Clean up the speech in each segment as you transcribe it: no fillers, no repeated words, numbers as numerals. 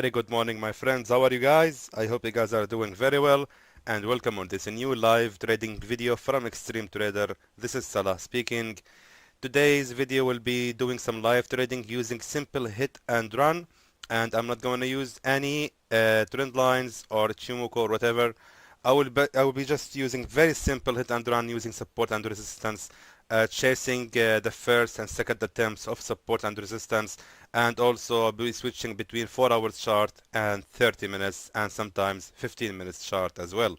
Very good morning, my friends. How are you guys? I hope you guys are doing very well, and welcome on this new live trading video from Extreme Trader. This is Salah speaking. Today's video will be doing some live trading using simple hit and run, and I'm not going to use any trend lines or Chimoku or whatever. I will be just using very simple hit and run using support and resistance, chasing the first and second attempts of support and resistance, and also I'll be switching between 4 hours chart and 30 minutes and sometimes 15 minutes chart as well.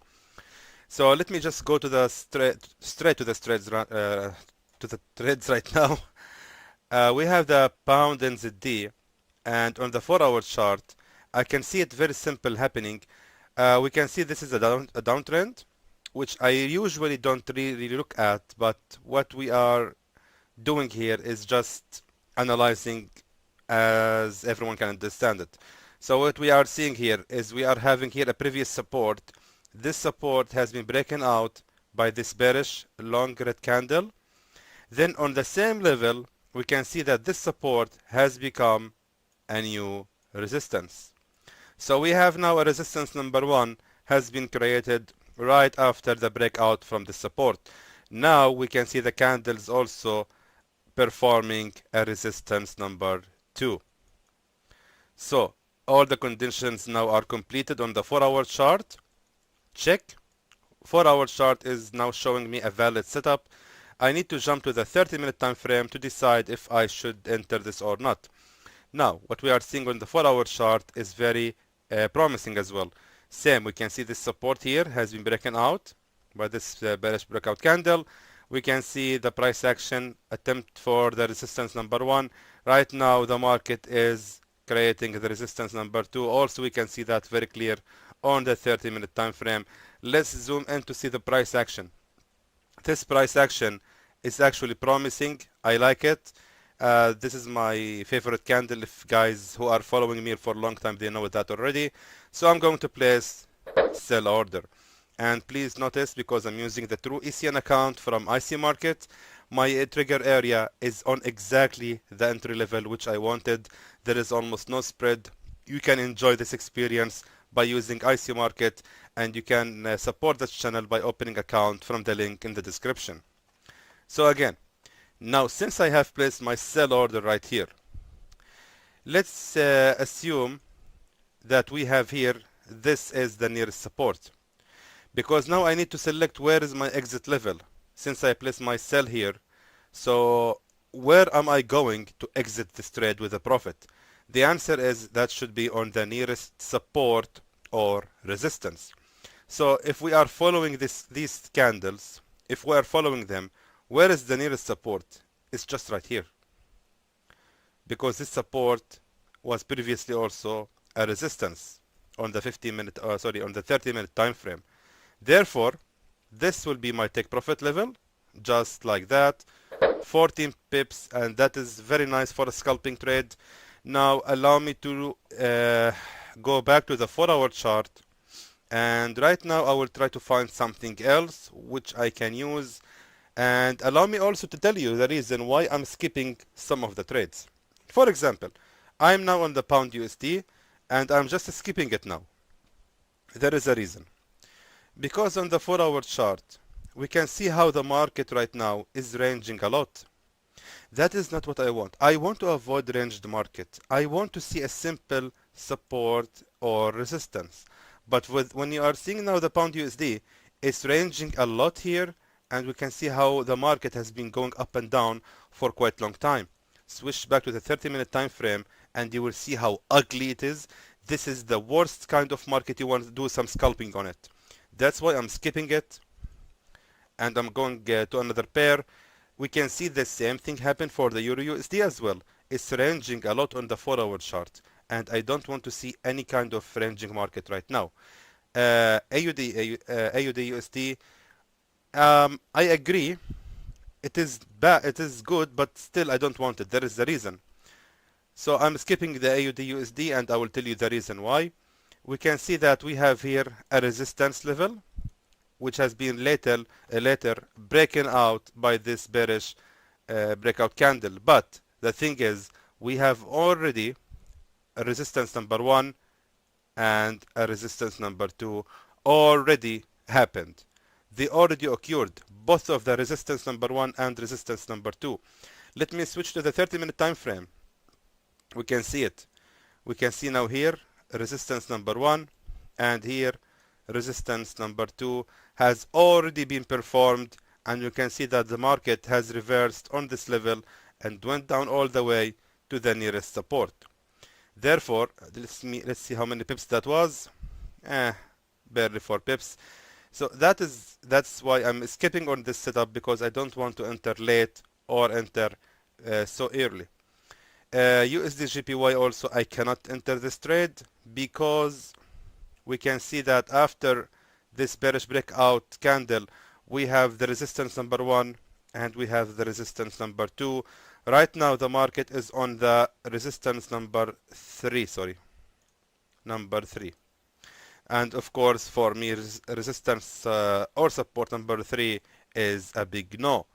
So let me just go to the straight to the trades right now. We have the pound NZD, and on the 4-hour chart I can see it very simple happening. We can see this is a downtrend, which I usually don't really look at, but what we are doing here is just analyzing as everyone can understand it. So what we are seeing here is we are having here a previous support. This support has been broken out by this bearish long red candle. Then on the same level, we can see that this support has become a new resistance. So we have now a resistance number 1 has been created right after the breakout from the support. Now we can see the candles also performing a resistance number 2. So all the conditions now are completed on the 4-hour chart. Check. 4-hour chart is now showing me a valid setup. I need to jump to the 30-minute time frame to decide if I should enter this or not. Now what we are seeing on the 4-hour chart is very promising as well. Same, we can see this support here has been broken out by this bearish breakout candle. We can see the price action attempt for the resistance number 1. Right now the market is creating the resistance number 2. Also we can see that very clear on the 30-minute time frame. Let's zoom in to see the price action. This price action is actually promising. I like it. This is my favorite candle. If guys who are following me for a long time, they know that already. So I'm going to place sell order. And please notice, because I'm using the true ECN account from IC Market, my trigger area is on exactly the entry level which I wanted. There is almost no spread. You can enjoy this experience by using IC Market, and you can support this channel by opening account from the link in the description. So again, now since I have placed my sell order right here, let's assume that we have here, this is the nearest support. Because now I need to select where is my exit level since I placed my sell here. So where am I going to exit this trade with a profit? The answer is that should be on the nearest support or resistance. So if we are following these candles, if we are following them, where is the nearest support? It's just right here. Because this support was previously also a resistance on the 30-minute time frame. Therefore, this will be my take profit level, just like that, 14 pips, and that is very nice for a scalping trade. Now allow me to go back to the 4-hour chart, and right now I will try to find something else which I can use, and allow me also to tell you the reason why I'm skipping some of the trades. For example, I'm now on the pound USD and I'm just skipping it now. There is a reason. Because on the 4-hour chart, we can see how the market right now is ranging a lot. That is not what I want. I want to avoid ranged market. I want to see a simple support or resistance. But when you are seeing now the pound USD, it's ranging a lot here, and we can see how the market has been going up and down for quite a long time. Switch back to the 30-minute time frame and you will see how ugly it is. This is the worst kind of market. You want to do some scalping on it. That's why I'm skipping it, and I'm going to another pair. We can see the same thing happen for the Euro USD as well. It's ranging a lot on the 4-hour chart, and I don't want to see any kind of ranging market right now. AUD USD, I agree. It is bad. It is good, but still I don't want it. There is a reason. So I'm skipping the AUD USD, and I will tell you the reason why. We can see that we have here a resistance level which has been later broken out by this bearish breakout candle. But the thing is, we have already a resistance number 1 and a resistance number 2 already happened. They already occurred, both of the resistance number 1 and resistance number 2. Let me switch to the 30-minute time frame. We can see it. We can see now here resistance number 1 and here resistance number 2 has already been performed, and you can see that the market has reversed on this level and went down all the way to the nearest support. Therefore, let's see how many pips that was. Barely 4 pips. So that's why I'm skipping on this setup, because I don't want to enter late or enter so early. USD JPY also, I cannot enter this trade because we can see that after this bearish breakout candle, we have the resistance number 1 and we have the resistance number 2. Right now the market is on the resistance number 3, number 3. And of course for me resistance or support number 3 is a big no.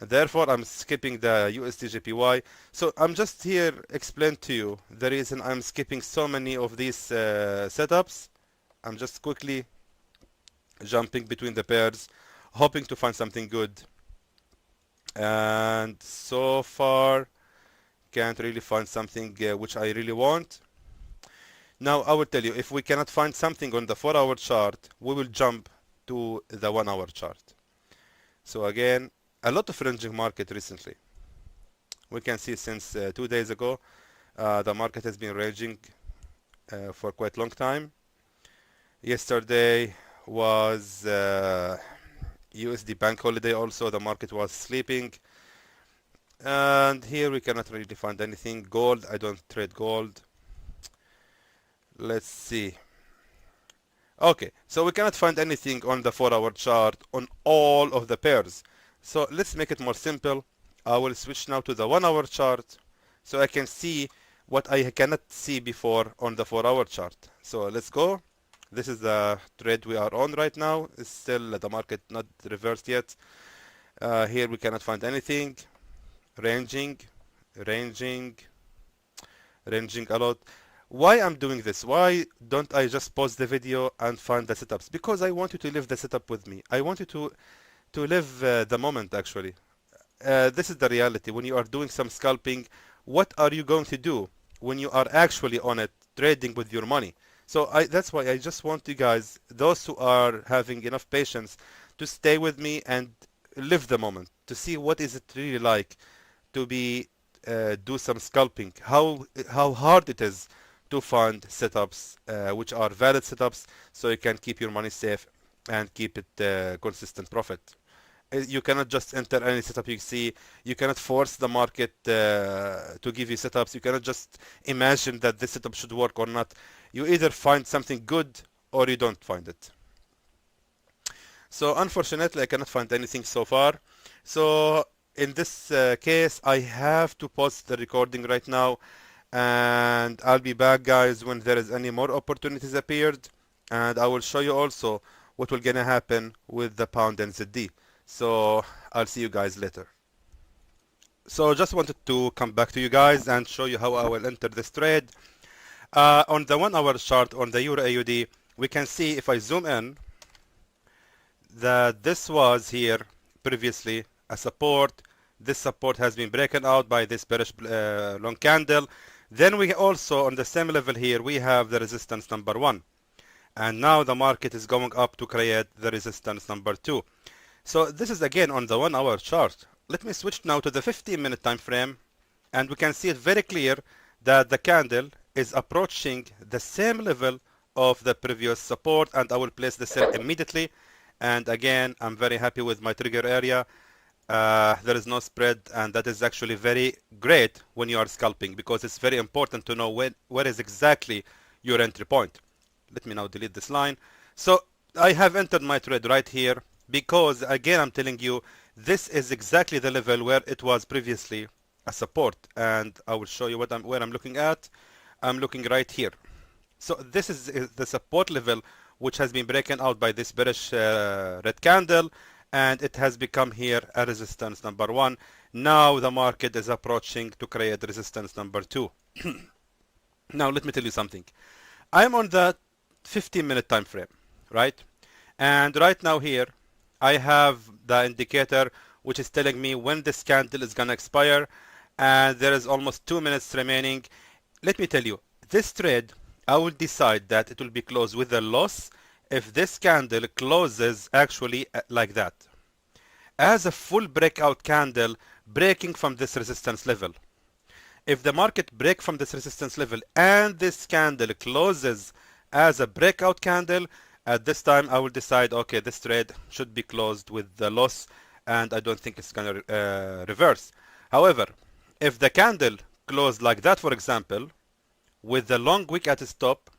Therefore I'm skipping the USD JPY. So I'm just here explain to you the reason I'm skipping so many of these setups. I'm just quickly jumping between the pairs, hoping to find something good, and so far can't really find something which I really want. Now I will tell you, if we cannot find something on the 4-hour chart, we will jump to the 1-hour chart. So again, a lot of ranging market recently. We can see since 2 days ago the market has been ranging for quite a long time. Yesterday was USD bank holiday also, the market was sleeping, and here we cannot really find anything. Gold, I don't trade gold. Let's see. Okay, so we cannot find anything on the 4-hour chart on all of the pairs. So let's make it more simple. I will switch now to the 1-hour chart so I can see what I cannot see before on the 4-hour chart. So let's go. This is the trade we are on right now. It's still the market not reversed yet. Here we cannot find anything. Ranging a lot. Why I'm doing this? Why don't I just pause the video and find the setups? Because I want you to live the setup with me. I want you to live the moment actually. This is the reality. When you are doing some scalping, what are you going to do when you are actually on it, trading with your money? So that's why I just want you guys, those who are having enough patience, to stay with me and live the moment, to see what is it really like to be do some scalping, how hard it is to find setups which are valid setups, so you can keep your money safe and keep it consistent profit. You cannot just enter any setup you see. You cannot force the market to give you setups. You cannot just imagine that this setup should work or not. You either find something good or you don't find it. So unfortunately I cannot find anything so far. So in this case I have to pause the recording right now, and I'll be back guys when there is any more opportunities appeared, and I will show you also what will gonna happen with the pound and ZD. So I'll see you guys later. So just wanted to come back to you guys and show you how I will enter this trade. On the 1-hour chart on the Euro AUD, we can see if I zoom in that this was here previously a support. This support has been broken out by this bearish long candle. Then we also on the same level here we have the resistance number 1, and now the market is going up to create the resistance number 2. So this is again on the 1-hour chart. Let me switch now to the 15-minute time frame, and we can see it very clear that the candle is approaching the same level of the previous support, and I will place the sell immediately. And again, I'm very happy with my trigger area. There is no spread, and that is actually very great when you are scalping, because it's very important to know where is exactly your entry point. Let me now delete this line. So I have entered my trade right here, because again I'm telling you this is exactly the level where it was previously a support, and I will show you where I'm looking at. I'm looking right here. So this is the support level which has been broken out by this bearish red candle, and it has become here a resistance number 1. Now the market is approaching to create resistance number 2. Now let me tell you something. I'm on the 15-minute time frame, right? And right now here, I have the indicator which is telling me when this candle is gonna expire, and there is almost 2 minutes remaining. Let me tell you, this trade, I will decide that it will be closed with a loss if this candle closes actually like that, as a full breakout candle breaking from this resistance level. If the market break from this resistance level and this candle closes as a breakout candle, at this time I will decide, okay, this trade should be closed with the loss, and I don't think it's gonna reverse. However, if the candle closed like that, for example, with the long wick at its top,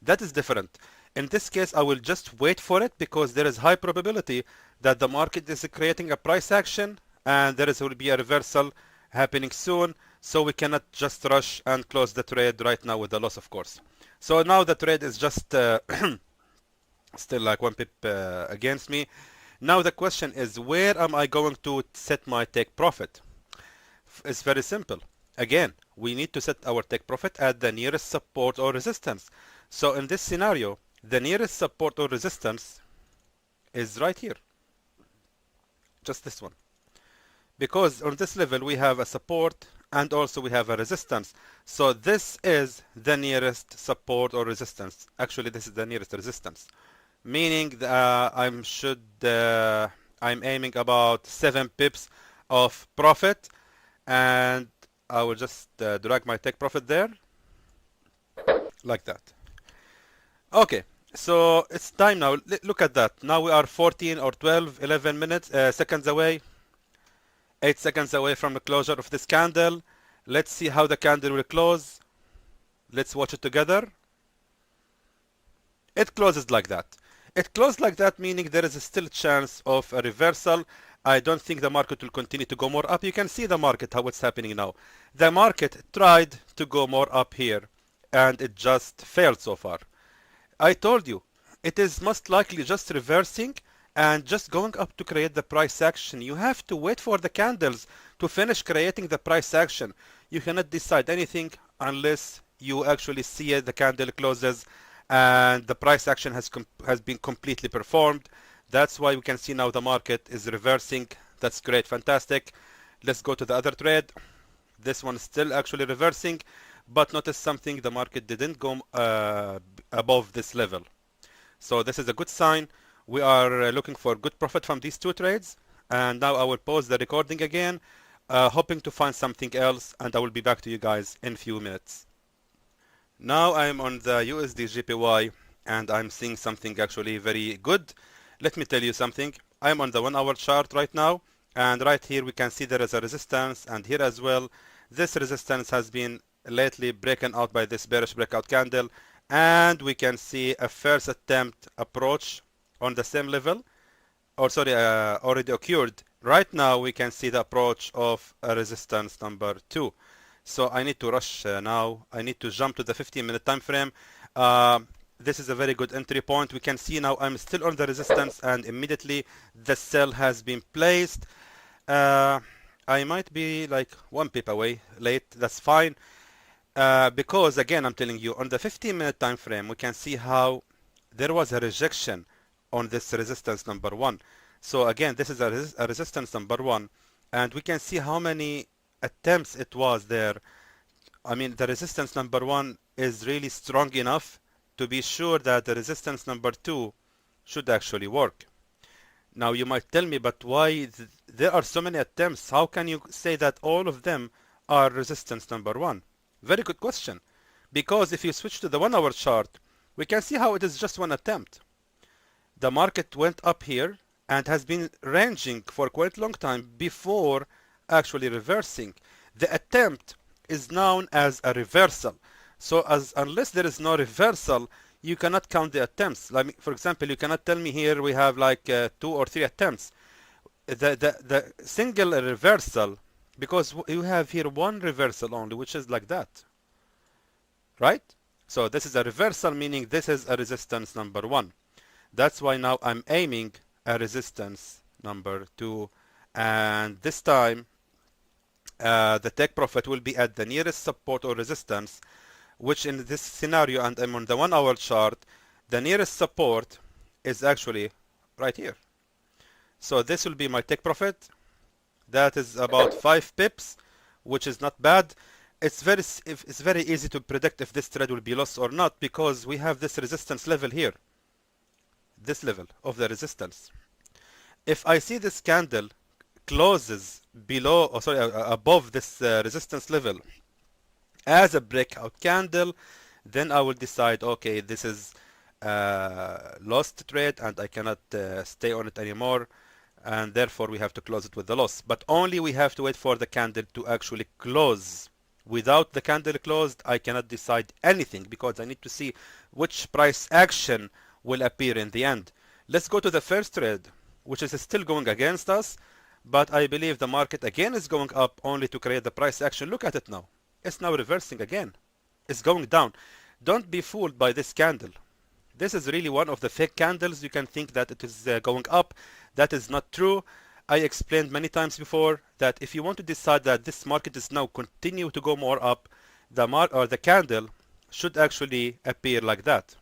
that is different. In this case, I will just wait for it because there is high probability that the market is creating a price action and will be a reversal happening soon. So we cannot just rush and close the trade right now with a loss, of course. So now the trade is just still like 1 pip against me. Now the question is, where am I going to set my take profit? It's very simple. Again, we need to set our take profit at the nearest support or resistance. So in this scenario, the nearest support or resistance is right here. Just this one. Because on this level we have a support and also we have a resistance. So this is the nearest support or resistance. Actually, this is the nearest resistance. Meaning I'm aiming about 7 pips of profit, and I will just drag my take profit there like that. Okay, so it's time now. Look at that. Now we are 14 or 12, 11 minutes, seconds away. 8 seconds away from the closure of this candle. Let's see how the candle will close. Let's watch it together. It closes like that. It closed like that, meaning there is still a chance of a reversal. I don't think the market will continue to go more up. You can see the market, how it's happening now. The market tried to go more up here, and it just failed so far. I told you, it is most likely just reversing and just going up to create the price action. You have to wait for the candles to finish creating the price action. You cannot decide anything unless you actually see it, the candle closes and the price action has been completely performed. That's why we can see now the market is reversing. That's great, fantastic. Let's go to the other trade. This one is still actually reversing, but notice something, the market didn't go above this level. So this is a good sign. We are looking for good profit from these two trades. And now I will pause the recording again, hoping to find something else, and I will be back to you guys in a few minutes. Now I'm on the USD JPY and I'm seeing something actually very good. Let me tell you something. I'm on the 1 hour chart right now, and right here we can see there is a resistance, and here as well. This resistance has been lately broken out by this bearish breakout candle, and we can see a first attempt approach on the same level, or sorry, already occurred. Right now we can see the approach of a resistance number 2. So I need to rush now. I need to jump to the 15-minute time frame. This is a very good entry point. We can see now I'm still on the resistance, and immediately the sell has been placed. I might be like 1 pip away late. That's fine. Because again, I'm telling you, on the 15-minute time frame, we can see how there was a rejection on this resistance number 1. So again, this is a resistance number 1, and we can see how many attempts it was there. I mean, the resistance number 1 is really strong enough to be sure that the resistance number 2 should actually work. Now you might tell me, but why there are so many attempts? How can you say that all of them are resistance number 1? Very good question. Because if you switch to the 1 hour chart, we can see how it is just one attempt. The market went up here and has been ranging for quite a long time before actually reversing. The attempt is known as a reversal. So unless there is no reversal, you cannot count the attempts. Like, for example, you cannot tell me here we have like 2 or 3 attempts. The single reversal, because you have here one reversal only, which is like that, right? So this is a reversal, meaning this is a resistance number 1. That's why now I'm aiming a resistance number 2, and this time the take profit will be at the nearest support or resistance, which in this scenario, and I'm on the 1 hour chart, the nearest support is actually right here. So this will be my take profit. That is about 5 pips, which is not bad. It's very easy to predict if this trade will be lost or not, because we have this resistance level here, this level of the resistance. If I see this candle closes below, or sorry, above this resistance level as a breakout candle, then I will decide, okay, this is lost trade and I cannot stay on it anymore, and therefore we have to close it with the loss. But only we have to wait for the candle to actually close. Without the candle closed, I cannot decide anything, because I need to see which price action will appear in the end. Let's go to the first trade, which is still going against us, but I believe the market again is going up only to create the price action. Look at it now. It's now reversing again. It's going down. Don't be fooled by this candle. This is really one of the fake candles. You can think that it is going up. That is not true. I explained many times before that if you want to decide that this market is now continue to go more up, the candle should actually appear like that.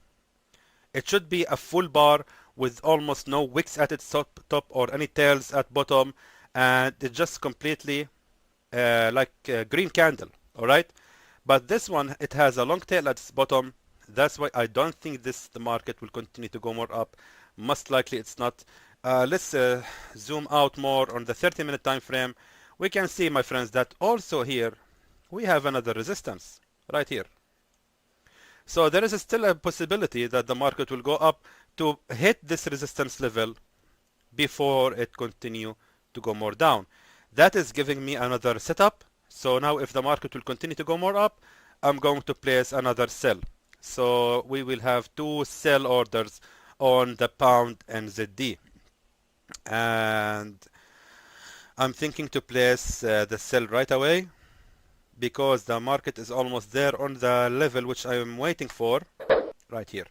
It should be a full bar with almost no wicks at its top or any tails at bottom, and it's just completely like a green candle. All right, but this one, it has a long tail at its bottom. That's why I don't think the market will continue to go more up. Most likely it's not. Let's zoom out more on the 30-minute time frame. We can see, my friends, that also here we have another resistance right here. So there is still a possibility that the market will go up to hit this resistance level before it continue to go more down. That is giving me another setup. So now if the market will continue to go more up, I'm going to place another sell. So we will have 2 sell orders on the pound NZD. And I'm thinking to place the sell right away, because the market is almost there on the level which I am waiting for, right here.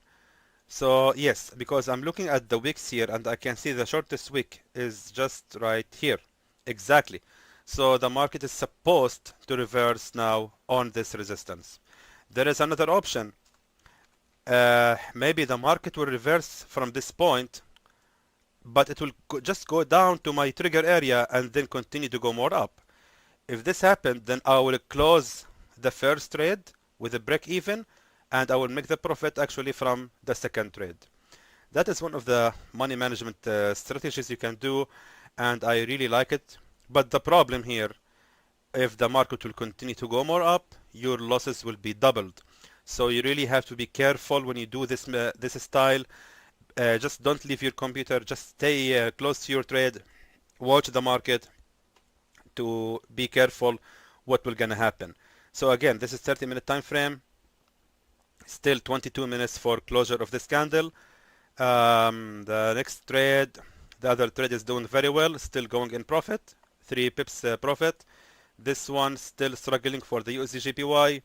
So yes, because I'm looking at the wicks here and I can see the shortest wick is just right here. Exactly. So the market is supposed to reverse now on this resistance. There is another option. Maybe the market will reverse from this point, but it will just go down to my trigger area and then continue to go more up. If this happened, then I will close the first trade with a break even, and I will make the profit actually from the second trade. That is one of the money management strategies you can do, and I really like it. But the problem here, if the market will continue to go more up, your losses will be doubled. So you really have to be careful when you do this style. Just don't leave your computer. Just stay close to your trade. Watch the market to be careful what will gonna happen. So again, this is 30-minute time frame. Still 22 minutes for closure of this candle. The next trade, the other trade is doing very well, still going in profit, 3 pips profit. This one still struggling for the USD JPY,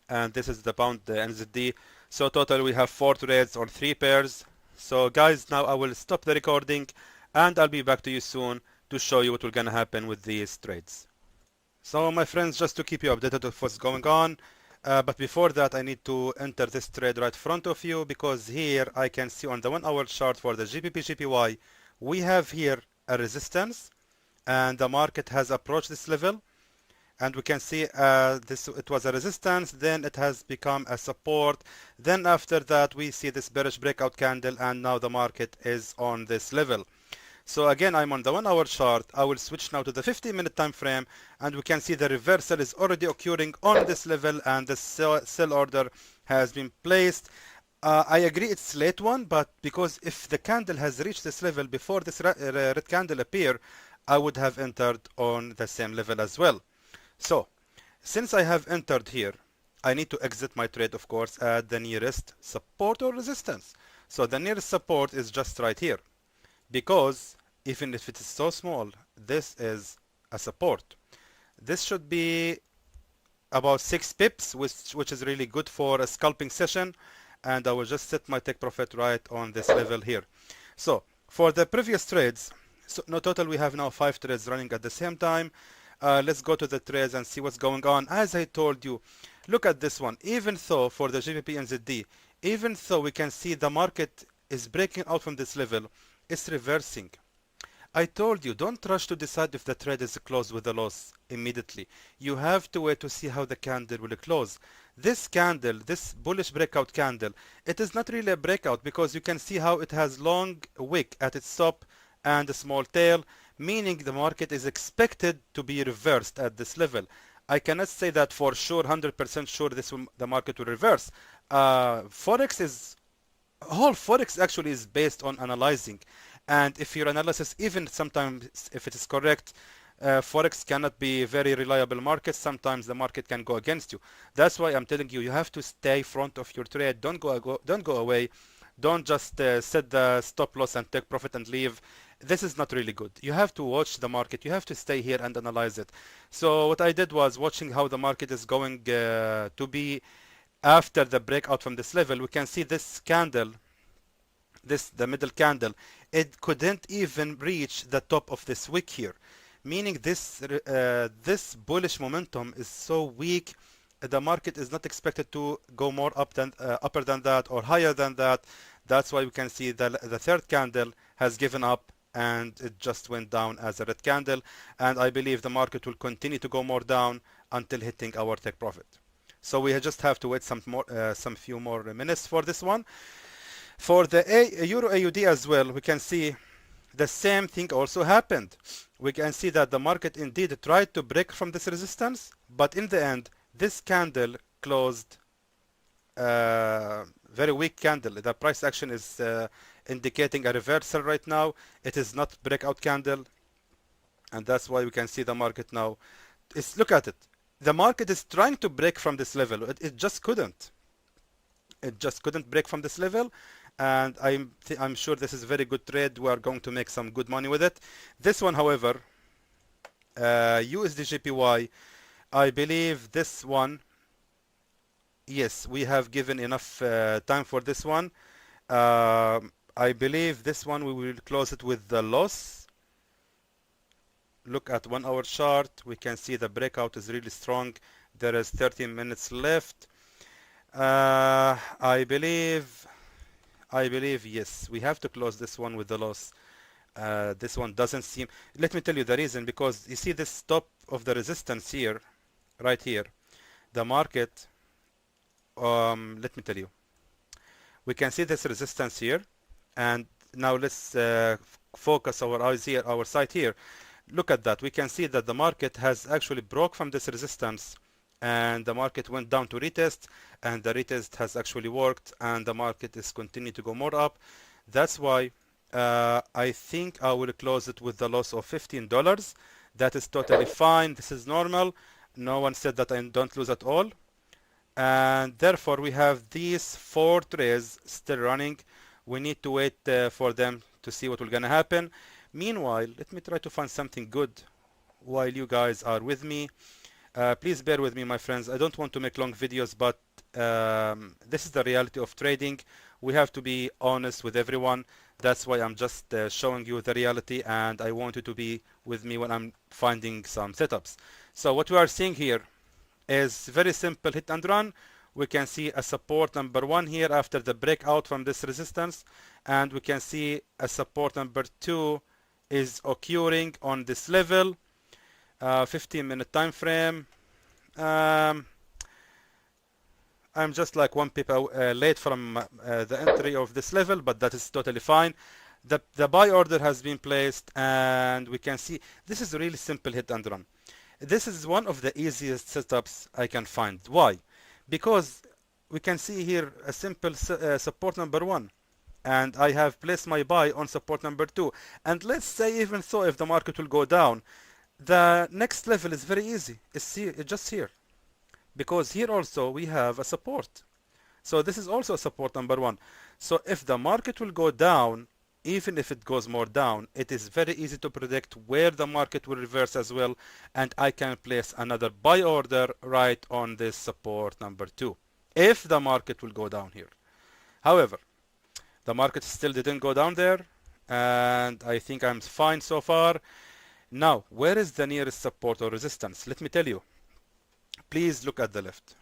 and this is the pound NZD. So total we have 4 trades on 3 pairs. So guys, now I will stop the recording and I'll be back to you soon to show you what will gonna happen with these trades. So my friends, just to keep you updated of what's going on, but before that I need to enter this trade right in front of you, because here I can see on the 1 hour chart for the GBP JPY we have here a resistance, and the market has approached this level, and we can see it was a resistance, then it has become a support, then after that we see this bearish breakout candle, and now the market is on this level. So again, I'm on the 1 hour chart. I will switch now to the 15-minute time frame, and we can see the reversal is already occurring on this level, and the sell order has been placed. I agree it's late one, but because if the candle has reached this level before this red candle appear, I would have entered on the same level as well. So since I have entered here, I need to exit my trade, of course, at the nearest support or resistance. So the nearest support is just right here, because even if it is so small, this is a support. This should be about 6 pips, which is really good for a scalping session, and I will just set my take profit right on this level here. So for the previous trades, so no, total we have now 5 trades running at the same time. Let's go to the trades and see what's going on. As I told you, Look at this one. Even though for the GBP and ZD, even though we can see the market is breaking out from this level, it's reversing. I told you, don't rush to decide if the trade is closed with a loss immediately. You have to wait to see how the candle will close. This candle, this bullish breakout candle, it is not really a breakout because you can see how it has long wick at its top and a small tail, meaning the market is expected to be reversed at this level. I cannot say that for sure, 100% sure the market will reverse. Forex is whole Forex actually is based on analyzing, and if your analysis, even sometimes if it is correct, Forex cannot be a very reliable market. Sometimes the market can go against you. That's why I'm telling you, you have to stay front of your trade. Don't go away. Don't just set the stop loss and take profit and leave. This is not really good. You have to watch the market. You have to stay here and analyze it. So what I did was watching how the market is going to be after the breakout from this level. We can see this candle, the middle candle, it couldn't even reach the top of this wick here, meaning this bullish momentum is so weak. The market is not expected to go more upper than that or higher than that. That's why we can see the third candle has given up and it just went down as a red candle, and I believe the market will continue to go more down until hitting our take profit. So we just have to wait some few more minutes for this one. For the Euro AUD as well, we can see the same thing also happened. We can see that the market indeed tried to break from this resistance, but in the end, this candle closed very weak candle. The price action is indicating a reversal right now. It is not breakout candle, and that's why we can see the market now. Look at it. The market is trying to break from this level. It just couldn't. It just couldn't break from this level, and I'm sure this is a very good trade. We are going to make some good money with it. This one, however, USD I believe this one, yes, we have given enough time for this one. I believe this one we will close it with the loss. Look at 1 hour chart. We can see the breakout is really strong. There is 13 minutes left. I believe yes, we have to close this one with the loss. This one doesn't seem, let me tell you the reason, because you see this top of the resistance here, right here, the market, let me tell you, we can see this resistance here, and now let's focus our eyes here, our sight here. Look at that. We can see that the market has actually broke from this resistance, and the market went down to retest, and the retest has actually worked, and the market is continuing to go more up. That's why I think I will close it with the loss of $15. That is totally fine. This is normal. No one said that I don't lose at all. And therefore we have these 4 trades still running. We need to wait for them to see what will gonna happen. Meanwhile, let me try to find something good while you guys are with me. Please bear with me, my friends. I don't want to make long videos, but this is the reality of trading. We have to be honest with everyone. That's why I'm just showing you the reality, and I want you to be with me when I'm finding some setups. So what we are seeing here is very simple hit and run. We can see a support number 1 here after the breakout from this resistance, and we can see a support number 2 is occurring on this level. 15-minute time frame. I'm just like 1 pip late from the entry of this level, but that is totally fine. The buy order has been placed, and we can see this is a really simple hit and run. This is one of the easiest setups I can find. Why? Because we can see here a simple support number 1, and I have placed my buy on support number 2. And let's say even so, if the market will go down, the next level is very easy. It's just here, because here also we have a support. So this is also support number 1. So if the market will go down, even if it goes more down, it is very easy to predict where the market will reverse as well, and I can place another buy order right on this support number 2 if the market will go down here. However, the market still didn't go down there, and I think I'm fine so far. Now, where is the nearest support or resistance? Let me tell you. Please look at the left.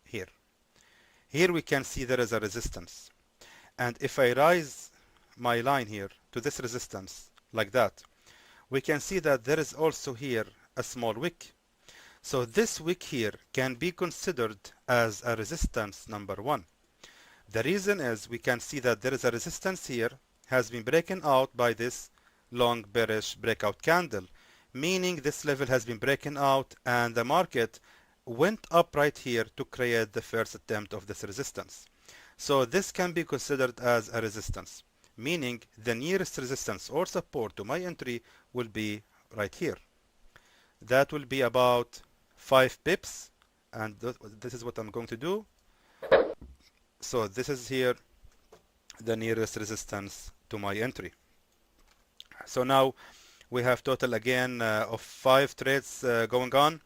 here. Here we can see there is a resistance. And if I rise my line here to this resistance like that, we can see that there is also here a small wick. So this wick here can be considered as a resistance number 1. The reason is we can see that there is a resistance here has been broken out by this long bearish breakout candle, meaning this level has been broken out and the market went up right here to create the first attempt of this resistance. So this can be considered as a resistance, meaning the nearest resistance or support to my entry will be right here. That will be about 5 pips, and this is what I'm going to do. So this is here the nearest resistance to my entry. So now we have total again of 5 trades going on.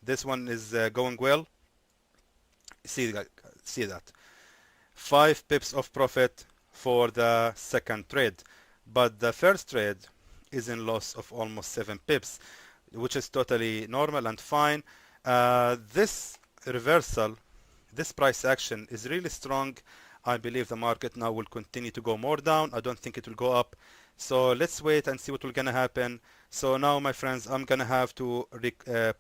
This one is going well. See that 5 pips of profit for the second trade, but the first trade is in loss of almost 7 pips, which is totally normal and fine. This reversal, this price action is really strong. I believe the market now will continue to go more down. I don't think it will go up. So let's wait and see what will gonna happen. So now, my friends, I'm gonna have to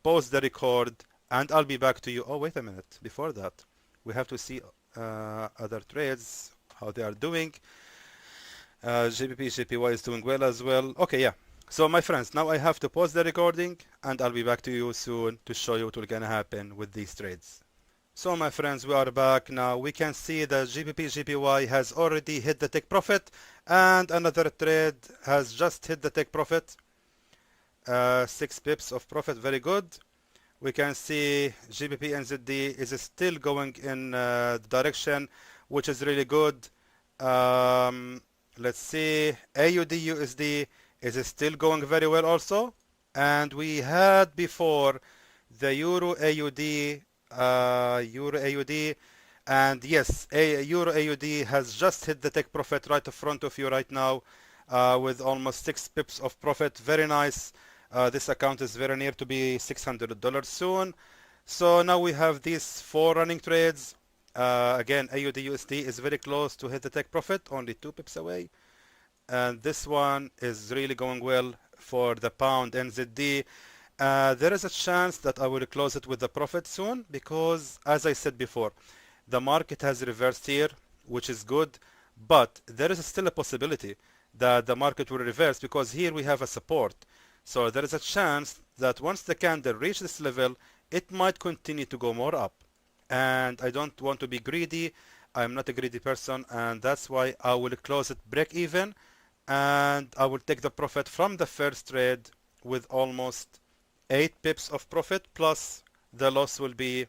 pause the record and I'll be back to you. Oh, wait a minute. Before that, we have to see other trades, how they are doing. GBP, JPY is doing well as well. Okay, yeah. So my friends, now I have to pause the recording and I'll be back to you soon to show you what will gonna happen with these trades. So my friends, we are back now. We can see that GBP JPY has already hit the take profit and another trade has just hit the take profit. 6 pips of profit, very good. We can see GBP NZD is still going in the direction, which is really good. Let's see, AUD USD is still going very well also. And we had before the Euro AUD, and yes, Euro AUD has just hit the take profit right in front of you right now with almost 6 pips of profit. Very nice. This account is very near to be $600 soon. So now we have these 4 running trades. Again, AUD USD is very close to hit the take profit, only 2 pips away. And this one is really going well for the pound NZD. There is a chance that I will close it with the profit soon because, as I said before, the market has reversed here, which is good, but there is still a possibility that the market will reverse because here we have a support. So there is a chance that once the candle reaches this level, it might continue to go more up. And I don't want to be greedy. I'm not a greedy person, and that's why I will close it break even, and I will take the profit from the first trade with almost 8 pips of profit, plus the loss will be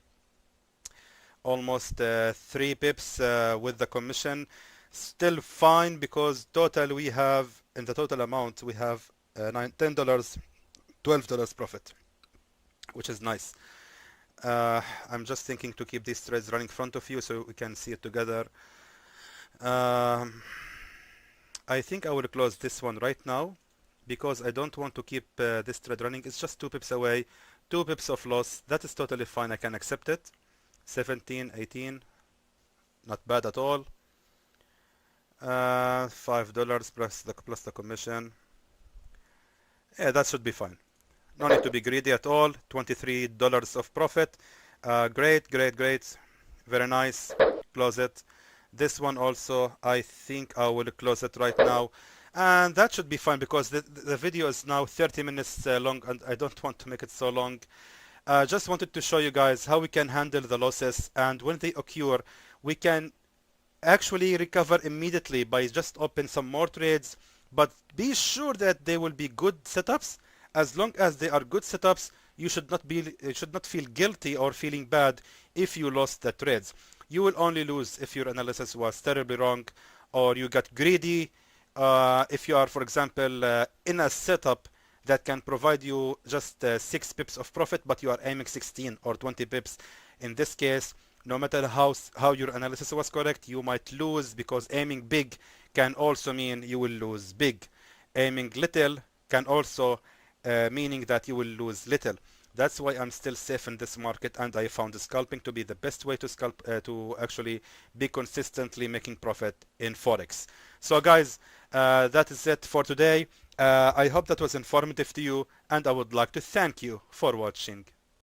almost 3 pips with the commission. Still fine because total we have, in the total amount, we have $10, $12 profit, which is nice. I'm just thinking to keep these trades running in front of you so we can see it together. I think I will close this one right now because I don't want to keep this trade running. It's just 2 pips away, 2 pips of loss. That is totally fine. I can accept it. 17, 18, not bad at all. $5 plus the commission. Yeah, that should be fine. No need to be greedy at all. $23 of profit. Great. Very nice. Close it. This one also, I think I will close it right now. And that should be fine because the video is now 30 minutes long and I don't want to make it so long. Just wanted to show you guys how we can handle the losses, and when they occur, we can actually recover immediately by just open some more trades. But be sure that they will be good setups. As long as they are good setups, you should not feel guilty or feeling bad if you lost the trades. You will only lose if your analysis was terribly wrong or you got greedy. If you are, for example, in a setup that can provide you just 6 pips of profit, but you are aiming 16 or 20 pips. In this case, no matter how your analysis was correct, you might lose because aiming big can also mean you will lose big. Aiming little can also meaning that you will lose little. That's why I'm still safe in this market, and I found scalping to be the best way to scalp to actually be consistently making profit in forex. So guys, that is it for today. I hope that was informative to you, and I would like to thank you for watching.